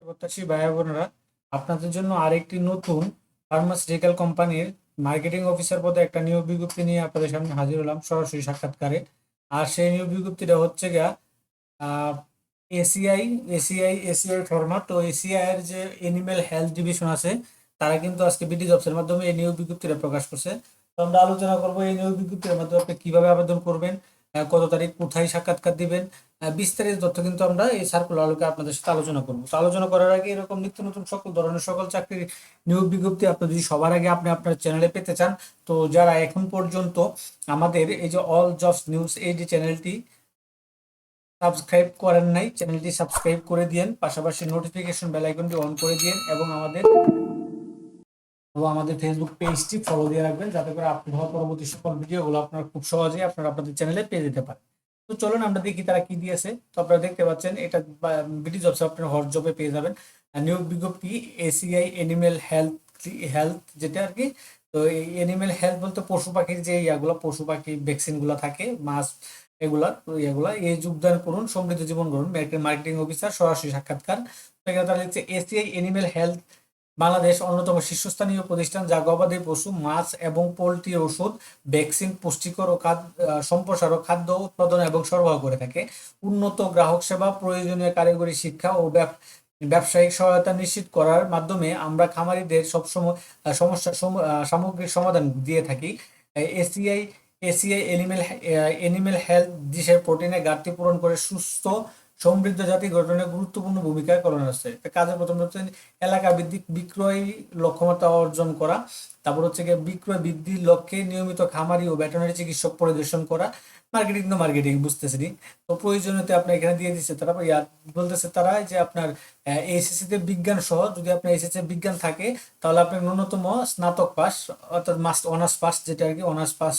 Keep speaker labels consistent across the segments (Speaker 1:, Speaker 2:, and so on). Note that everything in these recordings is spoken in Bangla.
Speaker 1: প্রত্যাশী ভাই বোনেরা, আপনাদের জন্য আরেকটি নতুন ফার্মাসিউটিক্যাল কোম্পানির মার্কেটিং অফিসার পদে একটা নিয়োগ বিজ্ঞপ্তি নিয়ে আপনাদের সামনে হাজির হলাম সরাসরি সাক্ষাৎকারে। আর সেই নিয়োগ বিজ্ঞপ্তিটা হচ্ছে গিয়া আহ, এসিআই ফার্মা। তো এসিআই এর যে এনিম্যাল হেলথ ডিভিশন আছে, তারা কিন্তু আজকে বিডি জবস এর মাধ্যমে এই নিয়োগ বিজ্ঞপ্তিটা প্রকাশ করছে। তো আমরা আলোচনা করবো এই নিয়োগ বিজ্ঞপ্তির মাধ্যমে আপনি কিভাবে আবেদন করবেন, কত তারিখ কোথায় সাক্ষাৎকার দিবেন, বিস্তারিত তথ্য কিন্তু আমরা এই সার্কুলার আলোকে আপনাদের সাথে আলোচনা করবো। তো আলোচনা করার আগে এরকম নিত্য নতুন সকল ধরনের সকল চাকরির নিয়োগ বিজ্ঞপ্তি আপনি যদি সবার আগে আপনি আপনার চ্যানেলে পেতে চান, তো যারা এখন পর্যন্ত আমাদের এই যে অল জবস নিউজ এই যে চ্যানেলটি সাবস্ক্রাইব করেন নাই, চ্যানেলটি সাবস্ক্রাইব করে দিয়েন, পাশাপাশি নোটিফিকেশন বেল আইকনটি অন করে দিয়েন এবং আমাদের ফেসবুক পেজটি ফলো দিয়ে রাখবেন, যাতে করে আপলোড হওয়া পরবর্তী সকল ভিডিওগুলো আপনারা খুব সহজেই আপনারা আপনাদের চ্যানেলে পেয়ে যেতে পারেন। তো চলুন আমরা দেখি তারা কি দিয়েছে। তো আপনারা দেখতে পাচ্ছেন এটা বিডি জবস আপনার হট জবে পেয়ে যাবেন। নিয়োগ বিজ্ঞপ্তি এসিআই এনিম্যাল হেলথ হেলথ যেটা আর কি। তো এই এনিম্যাল হেলথ বলতে পশু পাখির যে ইয়াগুলো, পশু পাখি ভ্যাকসিন গুলা থাকে, মাছ এগুলা, তো এগুলা এই যোগদান করুন, সমৃদ্ধ জীবন গড়ুন, মার্কেটিং অফিসার সরাসরি সাক্ষাৎকার। তো এখানে তারা লিখছে এসিআই এনিম্যাল হেলথ বাংলাদেশ অন্যতম শীর্ষস্থানীয় প্রতিষ্ঠান যা গবাদি পশু, মাছ এবং পোল্ট্রির ওষুধ, ভ্যাকসিন, পুষ্টিকর ও সম্প্রসারক খাদ্য উৎপাদন এবং সরবরাহ করে থাকে। উন্নত গ্রাহক সেবা, প্রয়োজনীয় কারিগরি শিক্ষা ও ব্যবসায়িক সহায়তা নিশ্চিত করার মাধ্যমে আমরা খামারিদের সবসময় সমস্যার সামগ্রিক সমাধান দিয়ে থাকি। এসিআই এসিআই এনিম্যাল হেলথ দেশের প্রোটিনের ঘাটতি পূরণ করে সুস্থ সমৃদ্ধ জাতি গঠনে গুরুত্বপূর্ণ ভূমিকা পালন আছে। কাজের প্রথম হচ্ছে এলাকা ভিত্তিক বিক্রয় লক্ষ্যমাত্রা অর্জন করা, তারপর হচ্ছে গিয়ে বিক্রয় বৃদ্ধির লক্ষ্যে নিয়মিত খামারি ও ভেটেরিনারি চিকিৎসক পরিদর্শন করা। মার্কেটিং বুঝতেছি। তো প্রয়োজনীয়তা আপনার এখানে দিয়ে দিচ্ছে তারা, বলতেছে তারা যে আপনার এইচএসসি তে বিজ্ঞান সহ, যদি আপনার এইচএসসি বিজ্ঞান থাকে তাহলে আপনার ন্যূনতম স্নাতক পাস, অর্থাৎ মাস্ট অনার্স পাস, যেটা আর কি অনার্স পাস।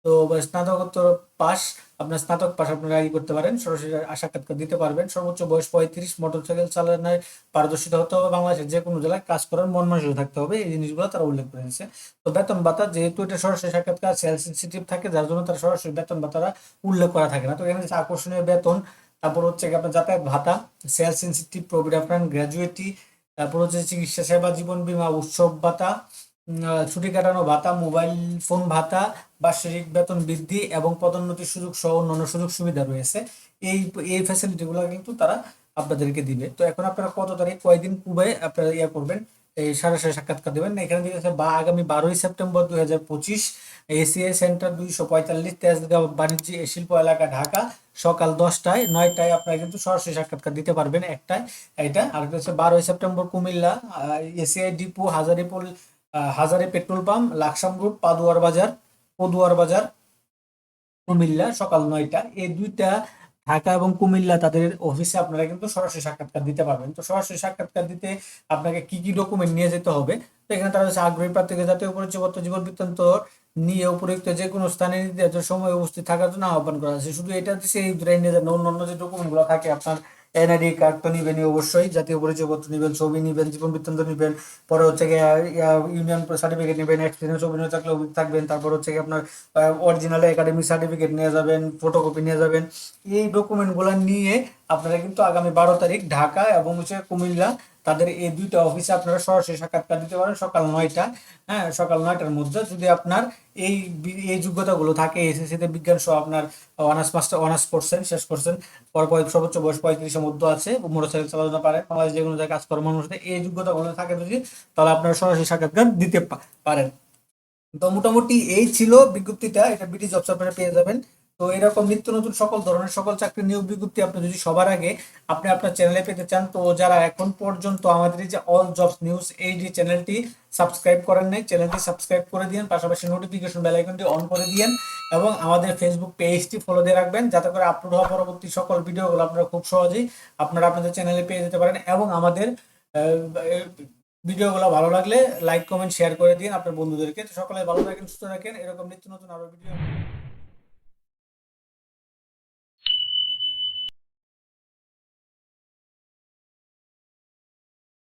Speaker 1: তো স্নাতকোত্তর পাস, আপনার স্নাতক পাস আপনারা করতে পারেন, সরাসরি সাক্ষাৎকার দিতে পারবেন। সর্বোচ্চ বয়স 35, মোটরসাইকেল চালানোর পারদর্শিতা হতে হবে, বাংলাদেশের যে কোনো জেলায় কাজ করার মন মানসিকতা থাকতে হবে, এই জিনিসগুলো তারা উল্লেখ করে দিয়েছে। তো বেতন ভাতা, যেহেতু এটা সরাসরি সাক্ষাৎকার সেলস সেনসিটিভ থাকে, যার জন্য তারা সরাসরি বেতন ভাতারা উল্লেখ করা থাকে না। তো এখানে আকর্ষণীয় বেতন, তারপর হচ্ছে আপনার যাতায়াত ভাতা, sales sensitive provident fund, gratuity, তারপর হচ্ছে চিকিৎসা সেবা, জীবন বীমা, উৎসব ভাতা, ছুটি কাটানো ভাতা, মোবাইল ফোন ভাতা, বার্ষিক বেতন বৃদ্ধি এবং পদোন্নতির সুযোগ সহ অন্যান্য সুযোগ সুবিধা রয়েছে। এই এই ফ্যাসিলিটিগুলো কিন্তু তারা আপনাদেরকে দিবে। তো এখন আপনারা কত তারিখ কয়দিন পূর্বে আপনারা করবেন, এই সরাসরি সাক্ষাৎকার দেবেন। এখানে দিয়েছে বা আগামী 12ই সেপ্টেম্বর 2025, এসিআই সেন্টার 245, তেজগাঁও বাণিজ্য শিল্প এলাকা, ঢাকা, সকাল 10টায় 9টায় আপনারা কিন্তু সরাসরি সাক্ষাৎকার দিতে পারবেন একটায়। এটা আর হচ্ছে 12ই সেপ্টেম্বর কুমিল্লা, এসিআই ডিপো, হাজারে পেট্রোল পাম্প, লাকসাম রোড, পদুয়ার বাজার, কুমিল্লা, সকাল 9টা। এই দুইটা ঢাকা এবং কুমিল্লা তাদের অফিসে আপনারা কিন্তু সরাসরি সাক্ষাৎকার দিতে পারবেন। তো সরাসরি সাক্ষাৎকার দিতে আপনাকে কি কি ডকুমেন্ট নিয়ে যেতে হবে, তো এখানে তারা হচ্ছে আগ্রহী প্রার্থীকে জাতীয় পরিচয়পত্র, জীবন বৃত্তান্ত নিয়ে উপযুক্ত যে কোনো স্থানে নির্ধারিত সময় উপস্থিত থাকার জন্য আহ্বান করা হয়েছে। শুধু এটা হচ্ছে এই দুটাই নিয়ে যান, অন্য যে ডকুমেন্ট গুলো থাকে আপনার এনআইডি কার্ড তো নিবেনই অবশ্যই, জাতীয় পরিচয়পত্র নিবেন, ছবি নিবেন, জীবন বৃত্তান্ত নিবেন, পরে হচ্ছে গিয়ে ইউনিয়ন সার্টিফিকেট নিবেন, এক্সপিরিয়েন্স অভিনয় থাকলে থাকবেন, তারপর হচ্ছে গিয়ে আপনার অরিজিনাল একাডেমিক সার্টিফিকেট নিয়ে যাবেন, ফটোকপি নিয়ে যাবেন। এই ডকুমেন্টগুলো নিয়ে আপনারা কিন্তু আগামী 12 তারিখ ঢাকা এবং হচ্ছে কুমিল্লা তাদের এই দুইটা অফিসে আপনারা সরাসরি সাক্ষাৎকার দিতে পারেন সকাল 9টা। হ্যাঁ, সকাল 9টার মধ্যে যদি আপনার এই এই যোগ্যতাগুলো থাকে, এসএসসি তে বিজ্ঞান সহ আপনার অনার্স করছেন, শেষ করছেন, সর্বোচ্চ বয়স 35-এর মধ্যে আছে, মোটরসাইকেল চালাতে পারে, বাংলাদেশ যে কোনো জায়গায় কাজ করার মানুষ, এই যোগ্যতাগুলো থাকে যদি, তাহলে আপনারা সরাসরি সাক্ষাৎকার দিতে পারেন। তো মোটামুটি এই ছিল বিজ্ঞপ্তিটা, এটা বিডি জবস আপনারা পেয়ে যাবেন। তো এরকম নিত্য নতুন সকল ধরনের সকল চাকরির নিয়োগ বিজ্ঞপ্তি আপনি যদি সবার আগে আপনি আপনার চ্যানেলে পেতে চান, তো যারা এখন পর্যন্ত আমাদের এই যে অল জবস নিউজ এই যে চ্যানেলটি সাবস্ক্রাইব করেন নাই, চ্যানেলটি সাবস্ক্রাইব করে দিন, পাশাপাশি নোটিফিকেশন বেল আইকনটি অন করে দিন এবং আমাদের ফেসবুক পেজটি ফলো দিয়ে রাখবেন, যাতে করে আপলোড হওয়া পরবর্তী সকল ভিডিওগুলো আপনারা খুব সহজেই আপনারা আপনাদের চ্যানেলে পেয়ে যেতে পারেন। এবং আমাদের ভিডিওগুলো ভালো লাগলে লাইক কমেন্ট শেয়ার করে দিন আপনার বন্ধুদেরকে। তো সকলে ভালো থাকেন, সুস্থ থাকেন, এরকম নিত্য নতুন আরো ভিডিও